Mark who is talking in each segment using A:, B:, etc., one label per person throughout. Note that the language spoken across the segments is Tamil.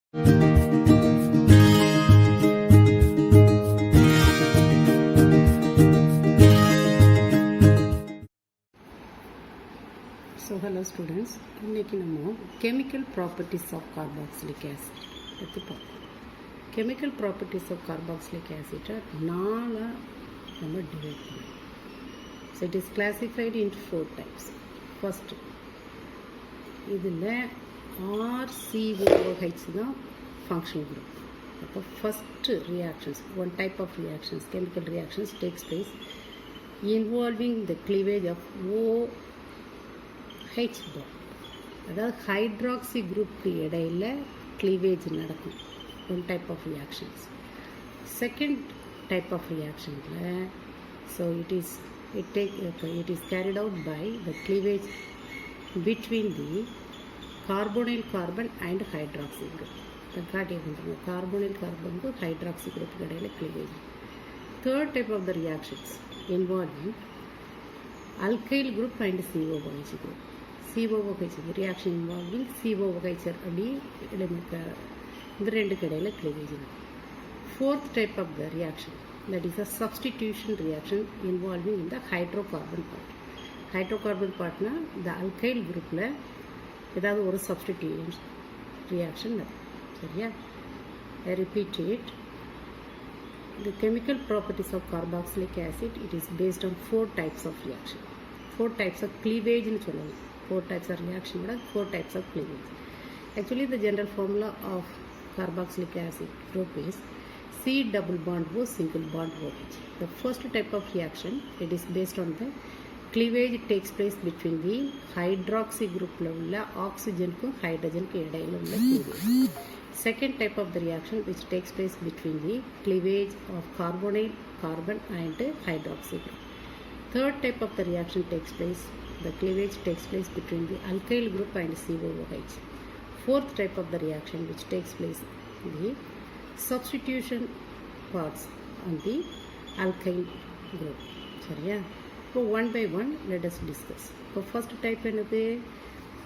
A: So hello students, இன்னைக்கு நம்ம chemical properties of carboxylic acid பற்றி பார்ப்போம். Chemical properties of carboxylic acid நாலா நம்ம டிவைட் பண்ணுவோம். So it is classified into 4 types. First, இதில் RCOOH தான் functional group. அப்போ first reactions, one type of reactions, chemical reactions takes place involving the cleavage of OH bond. அதாவது ஹைட்ராக்சி குரூப்க்கு இடையில் கிளீவேஜ் நடக்கும். One type of reactions. Second type of ரியாக்ஷனில் so it is carried out by the cleavage between the carbonyl carbon and hydroxy group. காட்டியிருக்கின்றன கார்போனைல் கார்பனுக்கு ஹைட்ராக்சி குரூப்புக்கு இடையில் cleavage. Third type of the reactions involving alkyl group and COOH group. COOH reaction involving COOH அப்படி இந்த ரெண்டுக்கு இடையில் cleavage. Fourth type of the reaction, that is a substitution reaction involving in the hydrocarbon part. Hydrocarbon partனா இந்த alkyl groupல ஏதாவது ஒரு substitution reaction சரியா? I repeat it. The chemical properties of carboxylic acid, it is based on 4 types of reaction. 4 types of cleavage in சொல்லலாம். 4 types of reaction, 4 types of cleavage. Actually, the general formula of carboxylic acid group is C double bond O single bond OH. The first type of reaction, it is based on the cleavage takes place between the hydroxy group உள்ள oxygen-க்கும் hydrogen-க்கும் இடையில உள்ள cleavage. Second type of the reaction which takes place between the cleavage of carbonyl carbon and hydroxy group. Third type of the reaction takes place, the cleavage takes place between the alkyl group and COOH. Fourth type of the reaction which takes place the substitution parts on the alkyl group. சரியா? So one by one let us discuss. So first type என்னது?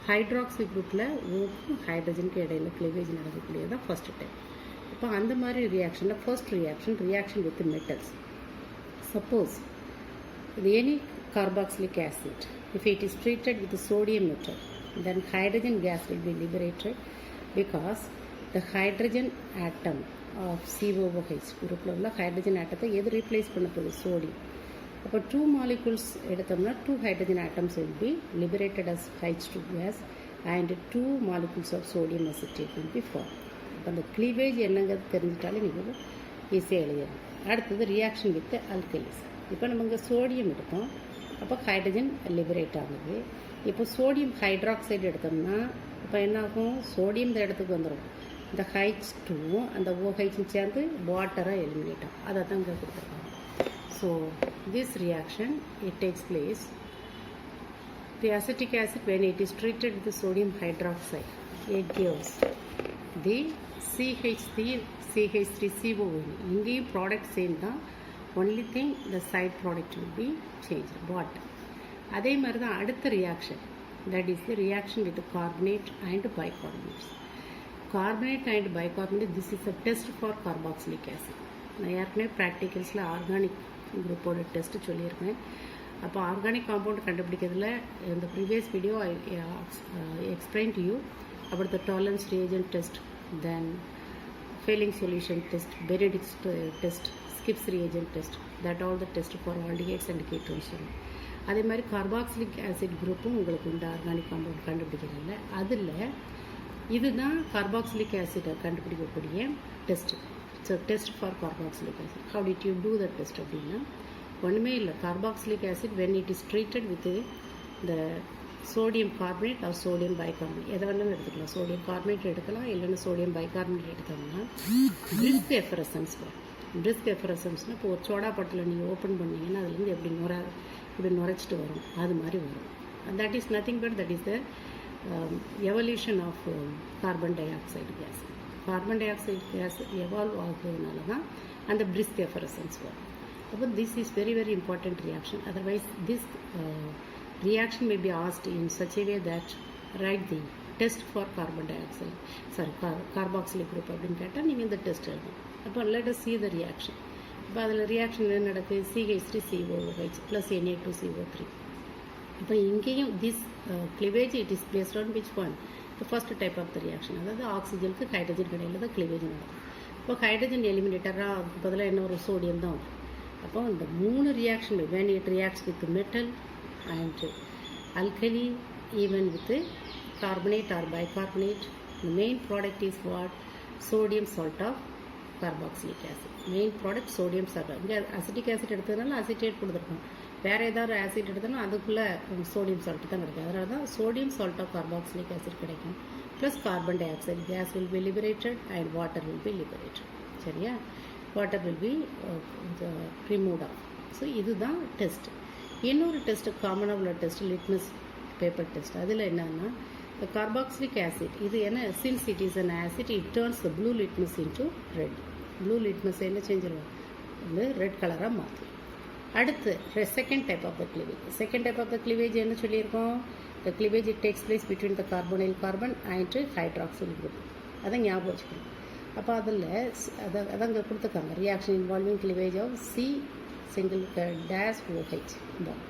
A: ஹைட்ராக்சி குரூப்பில் ஓக்கும் ஹைட்ரஜனுக்கு இடையில் கிளீவேஜ் நடக்கக்கூடியது தான் ஃபர்ஸ்ட் டைப். இப்போ அந்த மாதிரி ரியாக்ஷனில் first reaction with metals. Suppose இது any carboxylic acid, if it is treated with sodium metal, then hydrogen gas will be liberated because the hydrogen atom of COOH குரூப்பில் உள்ள ஹைட்ரஜன் ஆட்டத்தை எது ரீப்ளேஸ் பண்ண போகுது? சோடியம். அப்போ 2 molecules எடுத்தோம்னா 2 hydrogen atoms will be liberated as H2 gas and 2 molecules of sodium acetate will be formed. அப்போ அந்த கிளீவேஜ் என்னங்கிறது தெரிஞ்சிட்டாலே நீங்கள் ஈஸியாக எழுதிடலாம். அடுத்தது ரியாக்ஷன் வித் அல்கைல்ஸ். இப்போ நம்ம இங்கே சோடியம் எடுத்தோம், அப்போ ஹைட்ரஜன் லிபரேட் ஆகுது. இப்போ சோடியம் ஹைட்ராக்சைடு எடுத்தோம்னா இப்போ என்னாகும்? சோடியம் இந்த இடத்துக்கு வந்துடும். இந்த H2 அந்த OH சேர்ந்து வாட்டராக எலிமினேட் ஆகும். அதை தான் இங்கே கொடுத்துருக்காங்க. So this reaction, it takes place, the acetic acid when it is treated with the sodium hydroxide, it gives the CH3COOH. இங்கேயும் product same தான், only thing the side product will be changed. But அதே மாதிரி தான் அடுத்த reaction, that is the reaction with the carbonate and bicarbonates. Carbonate and bicarbonate, this is a test for carboxylic acid. நான் ஏற்கனவே ப்ராக்டிகல்ஸில் ஆர்கானிக் குரூப்போட டெஸ்ட்டு சொல்லியிருக்கேன். அப்போ ஆர்கானிக் காம்பவுண்ட் கண்டுபிடிக்கிறதுல இந்த previous video I explain to you about the Tollens reagent test, then Fehling solution test, Benedict's test, Schiff's reagent test, that all the test for aldehydes and ketones சொல்லணும். அதே மாதிரி கார்பாக்சிலிக் ஆசிட் குரூப்பும் உங்களுக்கு இந்த ஆர்கானிக் காம்பவுண்ட் கண்டுபிடிக்கிறதில்ல. அதில் இதுதான் கார்பாக்சிலிக் ஆசிடை கண்டுபிடிக்கக்கூடிய test. So test for carboxylic acid. How did you do the test அப்படின்னா ஒன்றுமே இல்லை. carboxylic acid when it is treated with the sodium carbonate or sodium bicarbonate, எதை வேணாலும் எடுத்துக்கலாம். sodium carbonate எடுக்கலாம், இல்லைன்னா sodium bicarbonate எடுத்தோம்னா brisk effervescence வரும். brisk effervescenceனா இப்போ ஒரு சோடா பாட்டில் நீங்கள் ஓப்பன் பண்ணிங்கன்னா அதுலேருந்து இப்படி நுரைச்சிட்டு வரும், அது மாதிரி வரும். that is nothing but that is the evolution of carbon dioxide gas. Carbon di oxide gas evolve ஆகுறதுனால தான் அந்த பிரிஸ்க் எஃபரசன்ஸ் வரும். அப்போ this is very very important reaction. Otherwise this reaction may be asked in such a way that write the test for carbon di oxide sorry carboxylic group அப்படின்னு கேட்டால் நீங்கள் இந்த டெஸ்ட் எழுதணும். அப்போ let us see the reaction. இப்போ அதில் ரியாக்ஷன் என்ன நடக்குது? CH3COOH plus Na2CO3. இப்போ இங்கேயும் this cleavage it is placed on which one? The first type of the reaction, அதாவது ஆக்சிஜனுக்கு ஹைட்ரஜன் இடையில தான் கிளிவேஜ் நடக்கும். இப்போ ஹைட்ரஜன் எலிமினேட்டராக அதுக்கு பதிலாக என்ன ஒரு சோடியம் தான் வரும். அப்போ இந்த 3 reaction when it reacts with metal and alkali, even with carbonate or bicarbonate, the main product is what? Sodium salt of carboxylic acid. main product sodium salt. இங்கே அசிட்டிக் ஆசிட் எடுத்ததுனால அசிட்டேட் கொடுத்துருக்கோம். வேறு ஏதாவது ஆசிட் எடுத்தோம்னா அதுக்குள்ளே சோடியம் சால்ட் தான் கிடைக்கும். அதனால தான் sodium salt of carboxylic acid கிடைக்கும். Plus carbon di oxide gas will be liberated and water will be liberated. சரியா? Water will be remove off. So இதுதான் டெஸ்ட். இன்னொரு டெஸ்ட்டு காமனாக உள்ள டெஸ்ட் லிட்மஸ் பேப்பர் டெஸ்ட். அதில் என்னன்னா the carboxylic acid இது என்ன, since it is an acid it turns the blue litmus into red. blue litmus என்ன செஞ்சிருவோம், வந்து ரெட் கலராக மாற்றும். அடுத்து second type of the cleavage. Second type of the cleavage என்ன சொல்லியிருக்கோம்? the cleavage it takes place between the carbonyl carbon and hydroxyl group. அதை ஞாபகம் வச்சுக்கணும். அப்போ அதில் அங்கே கொடுத்துருக்காங்க reaction involving cleavage of C single dash OH bond.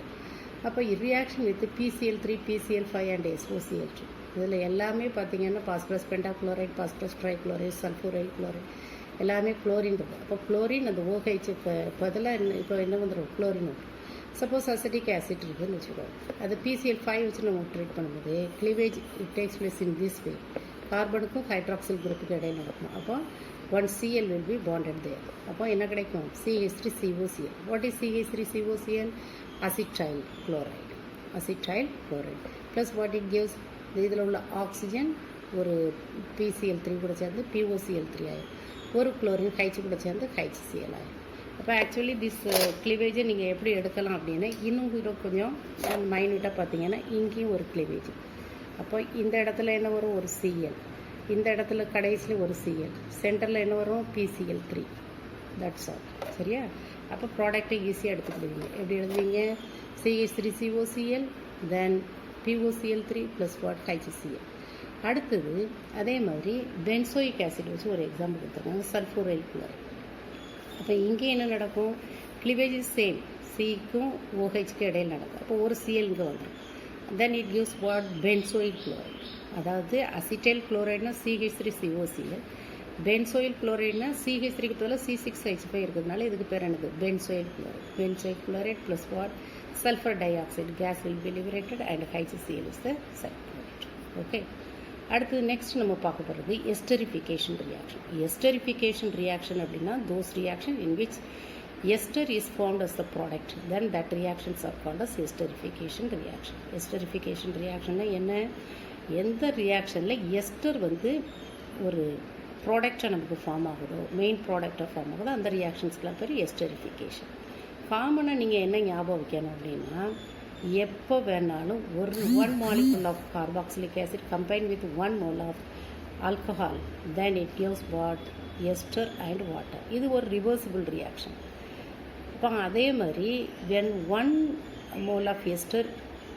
A: அப்போ reaction with PCl3 PCl5 and SOCl2 இதில் எல்லாமே பார்த்தீங்கன்னா phosphorus pentachloride, phosphorus trichloride, sulphuryl chloride எல்லாமே குளோரின் இருக்குது. அப்போ குளோரின் அந்த OH பதிலாக இப்போ என்ன வந்துடும், குளோரின் வந்துடும். சப்போஸ் அசிட்டிக் ஆசிட் இருக்குதுன்னு வச்சுக்கோங்க, அது PCl5 வச்சு நம்ம ட்ரீட் பண்ணும்போது cleavage it takes place in this way. கார்பனுக்கும் ஹைட்ராக்சில் குரூப்புக்கு இடையில நடக்கும். அப்போ 1 Cl will be bonded there. அப்போ என்ன கிடைக்கும்? CH3COCl. what is CH3COCl? acetyl chloride. acetyl chloride plus what it gives? இதில் உள்ள ஆக்சிஜன் ஒரு PCl3 கூட சேர்ந்து POCl3 ஆயிடும். ஒரு குளோரின் ஹைச் கூட சேர்ந்து HCl ஆயிடும். அப்போ ஆக்சுவலி திஸ் கிளிவேஜை நீங்கள் எப்படி எடுக்கலாம் அப்படின்னா இன்னும் கொஞ்சம் மைன்யூட்டாக பார்த்தீங்கன்னா இங்கேயும் ஒரு கிளிவேஜ். அப்போ இந்த இடத்துல என்ன வரும், ஒரு Cl. இந்த இடத்துல கடைசியில் ஒரு Cl. சென்டரில் என்ன வரும், PCl3. That's all. சரியா? அப்போ ப்ராடக்டை ஈஸியாக எடுத்துக்கிடுவீங்க. எப்படி எழுதுவீங்க? CH3COCl then POCl3 plus what HCl. அடுத்தது அதே மாதிரி பென்சோயிக் ஆசிட் வச்சு ஒரு எக்ஸாம்பிள் கொடுத்துருக்காங்க, சல்ஃபூரைல் குளோரைட். அப்போ இங்கே என்ன நடக்கும், கிளிவேஜ் இஸ் சேம், சிக்கும் OHக்கு இடையில் நடக்கும். அப்போ ஒரு Cl இங்கே வந்துடும். Then it gives what, benzoyl chloride. அதாவது அசிட்டைல் குளோரைட்னா CH3COCl, பென்சோயில் குளோரைட்னா CH3க்கு பதிலாக C6H5 இருக்கிறதுனால இதுக்கு பேர் என்னது, benzoyl chloride. Benzoyl chloride plus what, sulphur di oxide gas will be liberated and HCl is the sulphurate. Okay. அடுத்தது நெக்ஸ்ட் நம்ம பார்க்க போகிறது எஸ்டரிஃபிகேஷன் ரியாக்ஷன். எஸ்டரிஃபிகேஷன் ரியாக்ஷன் அப்படின்னா those reaction in which ester is formed as the product, then that reactions are called as esterification reaction. esterification reaction என்ன, எந்த ரியாக்ஷனில் எஸ்டர் வந்து ஒரு ப்ராடக்டாக நமக்கு ஃபார்ம் ஆகுதோ, மெயின் ப்ராடக்டாக ஃபார்ம் ஆகுதோ அந்த ரியாக்ஷன்ஸ்க்கெலாம் பேர் எஸ்டரிஃபிகேஷன். காமனாக நீங்கள் என்ன ஞாபகம் வைக்கணும் அப்படின்னா, எப்போ வேணாலும் ஒரு 1 molecule of carboxylic acid combined with 1 mole of alcohol, then it gives what, ester and water. இது ஒரு ரிவர்சிபிள் ரியாக்ஷன். இப்போ அதே மாதிரி when 1 mole of ester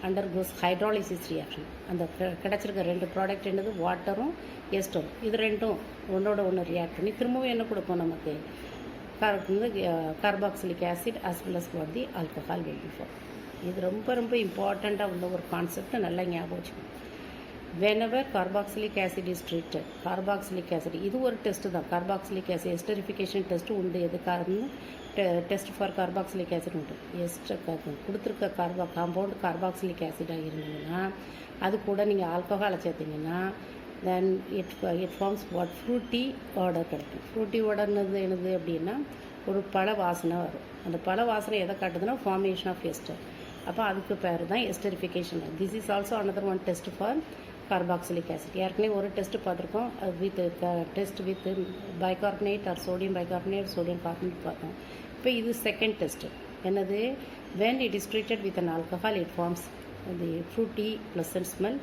A: undergoes hydrolysis reaction, அந்த கிடச்சிருக்க 2 ப்ராடக்ட் என்னது, வாட்டரும் எஸ்டரும், இது ரெண்டும் ஒன்றோட ஒன்று ரியாக்ட் பண்ணி திரும்பவும் என்ன கொடுக்கும் நமக்கு, carboxylic acid as well as what the alcohol will be formed. இது ரொம்ப ரொம்ப இம்பார்ட்டண்ட்டாக உள்ள ஒரு கான்செப்ட், நல்லா ஞாபகம் வச்சுக்கணும். whenever carboxylic acid is treated, carboxylic acid இது ஒரு டெஸ்ட் தான், கார்பாக்சிலிக் ஆசிட் எஸ்டரிஃபிகேஷன் டெஸ்ட்டு உண்டு. எதுக்காக, டெஸ்ட் ஃபார் கார்பாக்சிலிக் ஆசிட் உண்டு. கொடுத்துருக்க காம்பவுண்ட் கார்பாக்சிலிக் ஆசிடாக இருந்ததுன்னா அது கூட நீங்கள் ஆல்கஹாலை சேர்த்திங்கன்னா then it forms what, fruity order கிடைக்கும். ஃப்ரூட்டி ஆர்டர்னது என்னது அப்படின்னா ஒரு பழ வாசனை வரும். அந்த பழ வாசனை எதை காட்டுதுன்னா ஃபார்மேஷன் ஆஃப் எஸ்டர். அப்போ அதுக்கு பேர் தான் esterification. This is also another one test for carboxylic acid. ஏற்கனவே ஒரு டெஸ்ட் பார்த்துருக்கோம், with test with bicarbonate or sodium bicarbonate, sodium carbonate பார்த்தோம். இப்போ இது செகண்ட் டெஸ்ட். என்னது, when it is treated with an alcohol it forms the fruity pleasant smell,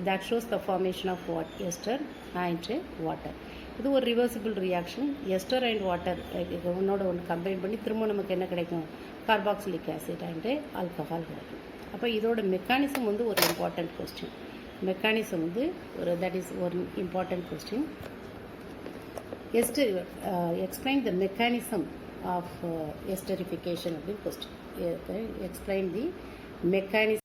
A: that shows the formation of what, ester and water. இது ஒரு reversible reaction. Ester and water ஒன்னோட ஒன்று கம்பைன் பண்ணி திரும்ப நமக்கு என்ன கிடைக்கும், கார்பாக்சிலிக் ஆசிட் அண்டு ஆல்கஹால் கிடைக்கும். அப்போ இதோட மெக்கானிசம் வந்து ஒரு இம்பார்ட்டண்ட் கொஸ்டின். மெக்கானிசம் வந்து தட் இஸ் ஒரு important question. Explain the mechanism of esterification அப்படின்னு கொஸ்டின். Explain the mechanism